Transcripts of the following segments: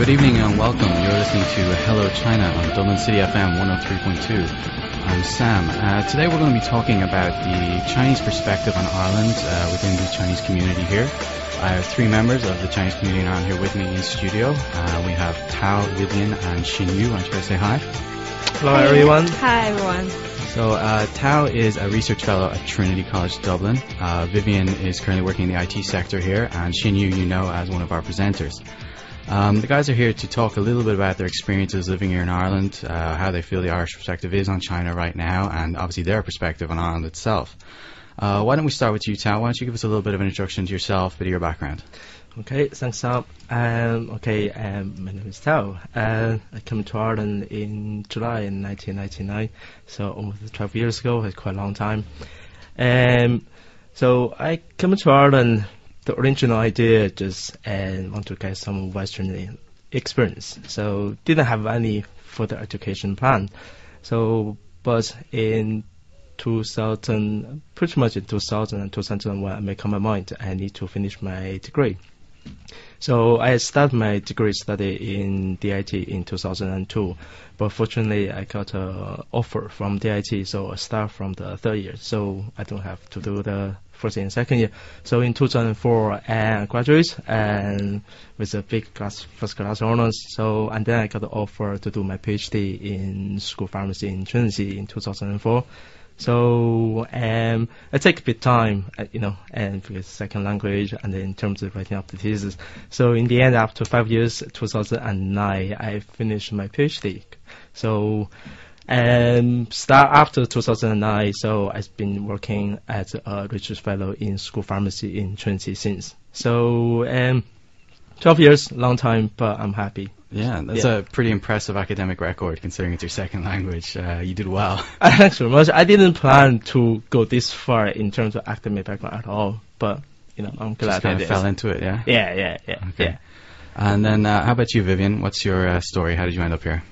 Good evening and welcome. You're listening to Hello China on Dublin City FM 103.2. I'm Sam. Today we're going to be talking about the Chinese perspective on Ireland within the Chinese community here. I have three members of the Chinese community in Ireland here with me in studio. We have Tao, Vivian and Xinyu. Why don't you guys say hi? Hello everyone. Hi everyone. So Tao is a research fellow at Trinity College Dublin. Vivian is currently working in the IT sector here, and Xinyu you know as one of our presenters. The guys are here to talk a little bit about their experiences living here in Ireland, how they feel the Irish perspective is on China right now, and obviously their perspective on Ireland itself. Why don't we start with you, Tao? Why don't you give us a little bit of an introduction to yourself, a bit of your background? Okay, thanks, Sam. My name is Tao. I came to Ireland in July in 1999, so almost 12 years ago. It's quite a long time. So I came to Ireland. The original idea just want to get some Western experience. So didn't have any further education plan. So, but in 2000, pretty much in 2000 and 2001, I made up my mind I need to finish my degree. So I started my degree study in DIT in 2002, but fortunately I got an offer from DIT, so I start from the third year, so I don't have to do the first and second year. So in 2004 I graduated and with a first class honors. So and then I got the offer to do my PhD in school pharmacy in Trinity in 2004. So I take a bit time, and because second language, and then in terms of writing up the thesis. So in the end, after 5 years, 2009, I finished my PhD. So start after 2009. So I've been working as a research fellow in school pharmacy in Trinity since. So 12 years, long time, but I'm happy. Yeah, that's a pretty impressive academic record considering it's your second language. You did well. Thanks very much. I didn't plan to go this far in terms of academic background at all, but I'm glad Just kind I of fell into it, yeah? Yeah. Okay. Yeah. And then how about you, Vivian? What's your story? How did you end up here?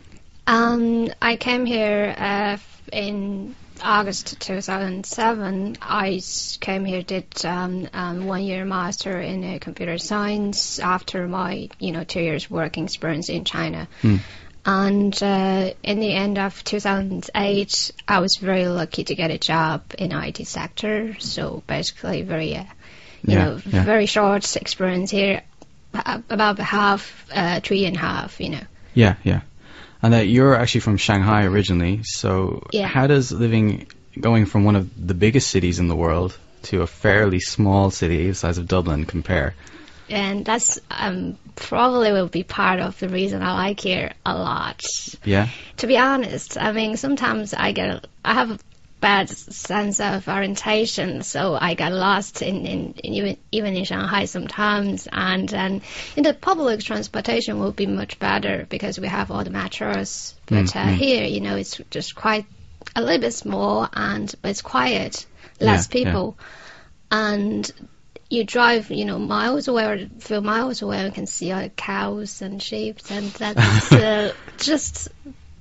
I came here in August 2007. I came here, did 1 year master in computer science after my 2 years working experience in China. And in the end of 2008, I was very lucky to get a job in IT sector. So basically, very very short experience here, about 3.5 years. Yeah. And you're actually from Shanghai originally, so how does going from one of the biggest cities in the world to a fairly small city the size of Dublin compare? And that's probably will be part of the reason I like here a lot. Yeah. To be honest, I mean, sometimes I have a bad sense of orientation, so I get lost in even in Shanghai sometimes, and in the public transportation will be much better because we have all the metros, but here it's just quite a little bit small, but it's quiet, less people, and you drive miles away or a few miles away and can see cows and sheep, and that's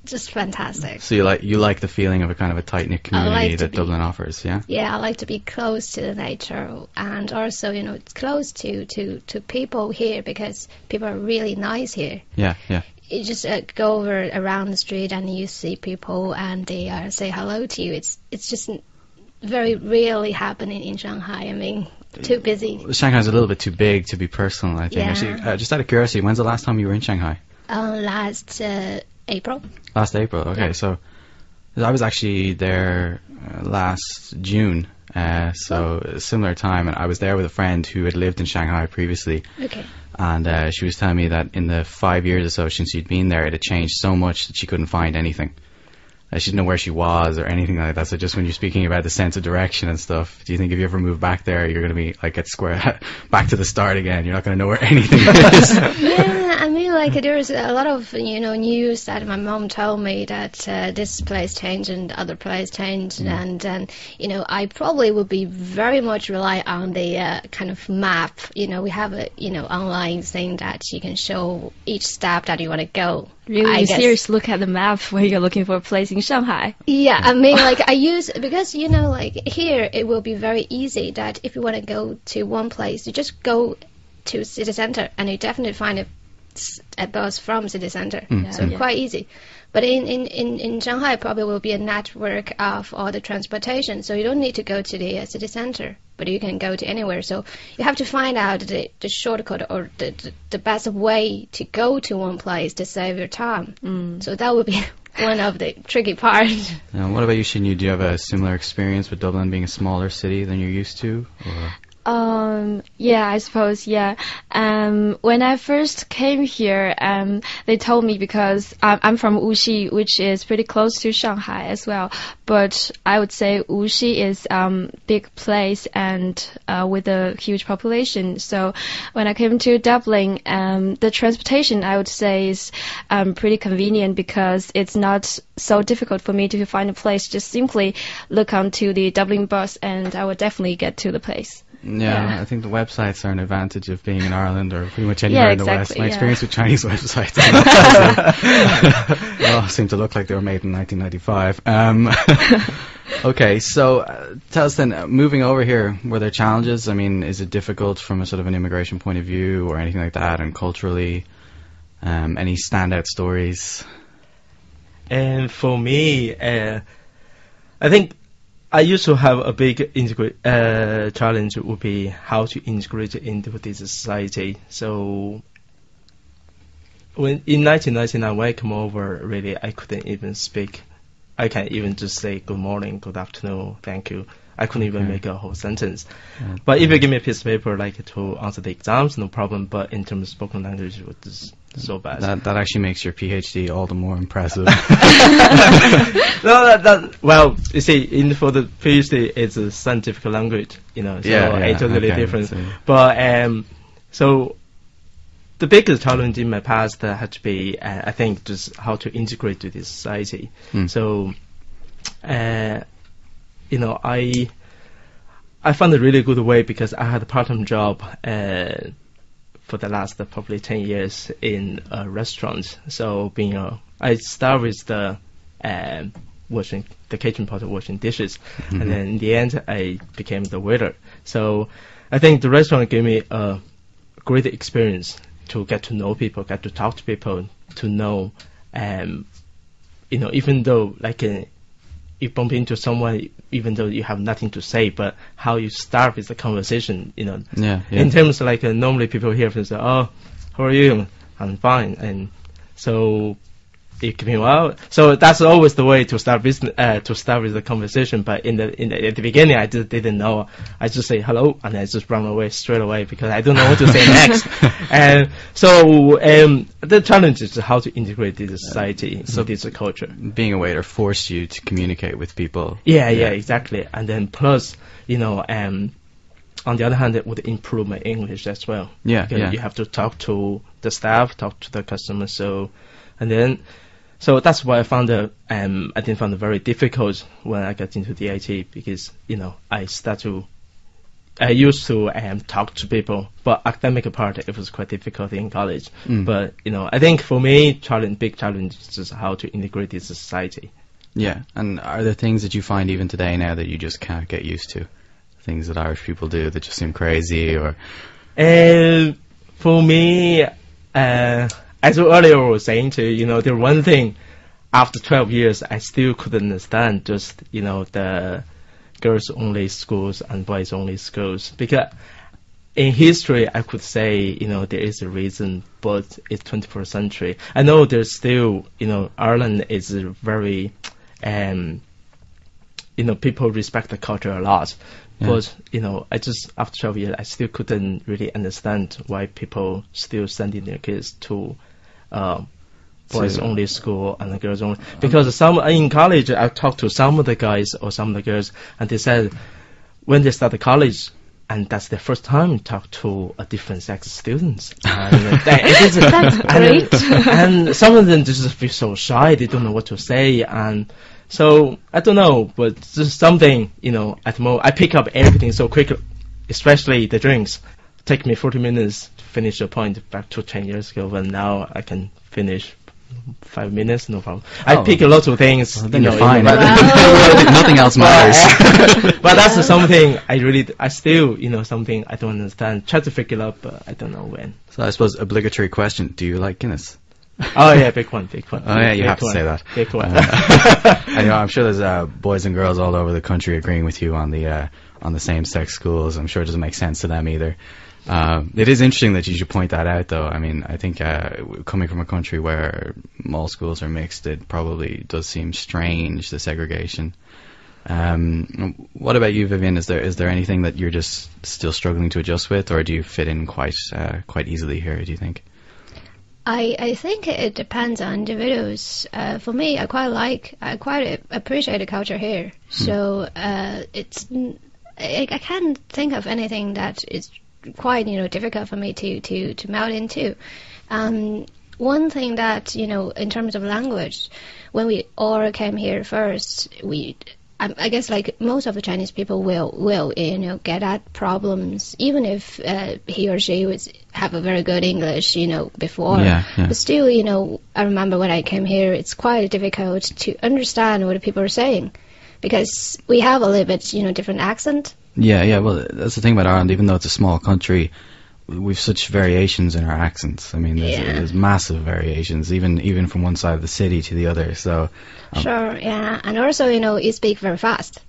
just fantastic. So you like the feeling of a kind of a tight-knit community that Dublin offers, yeah? Yeah, I like to be close to the nature, and also, it's close to people here because people are really nice here. Yeah. You just go around the street and you see people and they say hello to you. It's just very rarely happening in Shanghai. I mean, too busy. Shanghai's a little bit too big to be personal, I think. Yeah. Actually, just out of curiosity, when's the last time you were in Shanghai? Last April. Last April, okay. Yeah. So I was actually there last June, so a similar time, and I was there with a friend who had lived in Shanghai previously. Okay. And she was telling me that in the 5 years or so since she'd been there, it had changed so much that she couldn't find anything. She didn't know where she was or anything like that. So just when you're speaking about the sense of direction and stuff, do you think if you ever move back there, you're going to be like back to the start again? You're not going to know where anything is. Yeah, I mean, like there's a lot of news that my mom told me that this place changed and other place changed, and I probably would be very much rely on the kind of map. We have a online thing that you can show each step that you want to go. Really, you seriously look at the map when you're looking for a place in Shanghai? Yeah, I mean, like I use, because like here it will be very easy that if you want to go to one place, you just go to city center and you definitely find a at bus from city center. Mm. So quite easy. But in Shanghai, probably will be a network of all the transportation. So you don't need to go to the city center, but you can go to anywhere. So you have to find out the shortcut or the best way to go to one place to save your time. So that would be one of the tricky parts. What about you, Xinyu? Do you have a similar experience with Dublin being a smaller city than you're used to? Or? Yeah, I suppose, yeah. When I first came here, they told me, because I'm from Wuxi, which is pretty close to Shanghai as well, but I would say Wuxi is big place and with a huge population. So when I came to Dublin, the transportation, I would say, is pretty convenient, because it's not so difficult for me to find a place. Just simply look onto the Dublin bus and I would definitely get to the place. Yeah, I think the websites are an advantage of being in Ireland or pretty much anywhere in the West. My experience with Chinese websites they all seem to look like they were made in 1995. Okay, so tell us then, moving over here, were there challenges? I mean, is it difficult from a sort of an immigration point of view or anything like that, and culturally? Any standout stories? And for me, I think I used to have a big challenge would be how to integrate into this society. So in 1999, when I came over, really, I couldn't even speak. I can't even just say good morning, good afternoon, thank you. I couldn't even make a whole sentence. But if you give me a piece of paper like to answer the exams, no problem. But in terms of spoken language, it was just so bad. That actually makes your PhD all the more impressive. No, well, you see, for the PhD, it's a scientific language, so it's totally different. So. But so the biggest challenge in my past had to be, I think, just how to integrate to this society. So, I found a really good way, because I had a part-time job for the last probably 10 years in a restaurant. So I started with the kitchen part of washing dishes, and then in the end I became the waiter. So I think the restaurant gave me a great experience to get to know people, get to talk to people, to know, even though you bump into someone, even though you have nothing to say, but how you start with the conversation, In terms of normally people here say, "Oh, how are you?" "I'm fine," and so it came out. So that's always the way to start business, to start with the conversation. But at the beginning, I just didn't know. I just say hello, and I just run away straight away because I don't know what to say next. And so the challenge is how to integrate this society, so this culture. Being a waiter forced you to communicate with people. Yeah, exactly. And then plus, on the other hand, it would improve my English as well. Yeah. You have to talk to the staff, talk to the customers. So that's why I found I didn't find it very difficult when I got into the IT, because I used to talk to people, but academic part it was quite difficult in college. But I think for me, big challenge is just how to integrate this society. Yeah, and are there things that you find even today now that you just can't get used to? Things that Irish people do that just seem crazy, or? For me, as earlier I was saying to you, the one thing after 12 years I still couldn't understand, just the girls only schools and boys only schools, because in history I could say there is a reason, but it's 21st century. I know there's still Ireland is very people respect the culture a lot. But, I just, after 12 years, I still couldn't really understand why people still sending their kids to boys only school and the girls only. Because in college, I talked to some of the guys or some of the girls, and they said when they start the college, and that's their first time talk to a different sex students. And that's great. And some of them just feel so shy, they don't know what to say, and so, I don't know, but just something, at the moment, I pick up everything so quickly, especially the drinks. Take me 40 minutes to finish a point back to 10 years ago, but now I can finish 5 minutes, no problem. I pick a lot of things. Well, then you're fine. But Nothing else matters. but that's something I still, something I don't understand. Try to figure it out, but I don't know when. So I suppose obligatory question: do you like Guinness? Oh yeah, big one. Oh yeah, you have to say that. Big one. I know. I'm sure there's boys and girls all over the country agreeing with you on the same-sex schools. I'm sure it doesn't make sense to them either. It is interesting that you should point that out, though. I mean, I think coming from a country where all schools are mixed, it probably does seem strange, the segregation. What about you, Vivian? Is there anything that you're just still struggling to adjust with, or do you fit in quite easily here, do you think? I think it depends on individuals. For me, I quite appreciate the culture here. So I can't think of anything that is quite difficult for me to melt into. One thing that in terms of language, when we all came here first, I guess like most of the Chinese people will get at problems, even if he or she would have a very good English before. Yeah. But still I remember when I came here, it's quite difficult to understand what people are saying, because we have a little bit different accent. Yeah. Well, that's the thing about Ireland. Even though it's a small country, we've such variations in our accents. I mean, there's massive variations, even from one side of the city to the other. So sure, yeah, and also you speak very fast.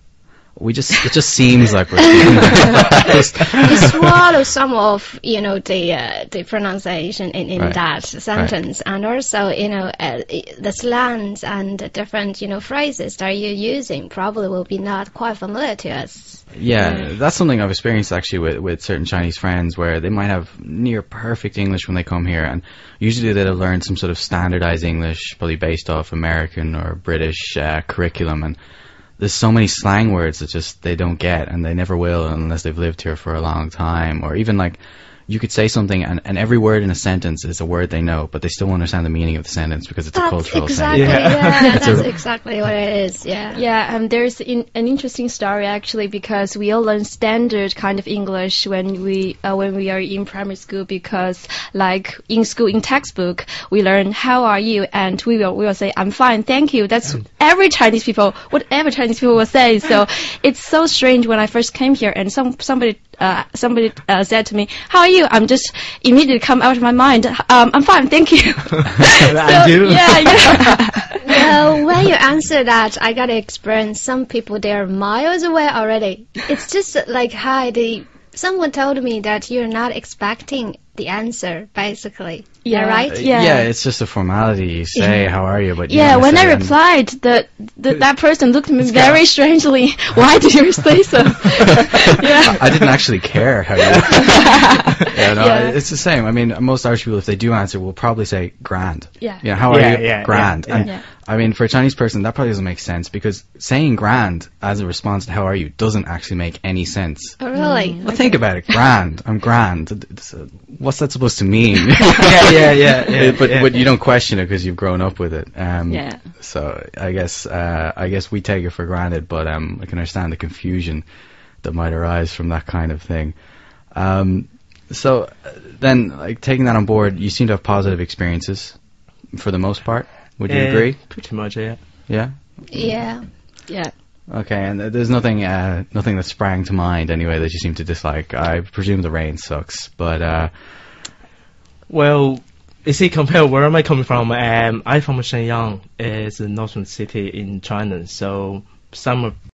It just seems like we're speaking very fast. You swallow some of the pronunciation in Right. that sentence, and also the slangs and the different phrases that you're using probably will be not quite familiar to us. Yeah, that's something I've experienced actually with certain Chinese friends, where they might have near perfect English when they come here, and usually they'll learn some sort of standardized English, probably based off American or British curriculum, and there's so many slang words that just they don't get, and they never will unless they've lived here for a long time. Or even like you could say something and every word in a sentence is a word they know, but they still won't understand the meaning of the sentence because it's a cultural exactly, sentence. Yeah, that's exactly what it is. Yeah. Yeah, there's an interesting story actually, because we all learn standard kind of English when we are in primary school, because like in school in textbook we learn how are you, and we will say I'm fine, thank you. That's whatever Chinese people will say. So it's so strange when I first came here and somebody said to me, how are you? I'm just immediately come out of my mind. I'm fine, thank you. I do. Yeah. Well, when you answer that, I got to experience some people, they're miles away already. It's just like, hi, someone told me that you're not expecting the answer, basically. Yeah, right? Yeah, it's just a formality. You say, how are you? But you yeah, don't when say I replied, that person looked at me very strangely. Why did you say so? Yeah. I didn't actually care how you It's the same. I mean, most Irish people, if they do answer, will probably say grand. Yeah. How are you? Yeah, grand. yeah, And yeah. I mean, for a Chinese person, that probably doesn't make sense, because saying grand as a response to how are you doesn't actually make any sense. Oh, really? Well, think about it. Grand. I'm grand. What's that supposed to mean? Yeah. But you don't question it because you've grown up with it. Yeah. So I guess we take it for granted, but I can understand the confusion that might arise from that kind of thing. So then, like, taking that on board, you seem to have positive experiences for the most part. Would you agree? Pretty much, yeah. Yeah. Yeah. Yeah. Okay, and there's nothing that sprang to mind anyway that you seem to dislike. I presume the rain sucks, but Well, you see, compare where am I coming from? I'm from Shenyang. It's a northern city in China, so summer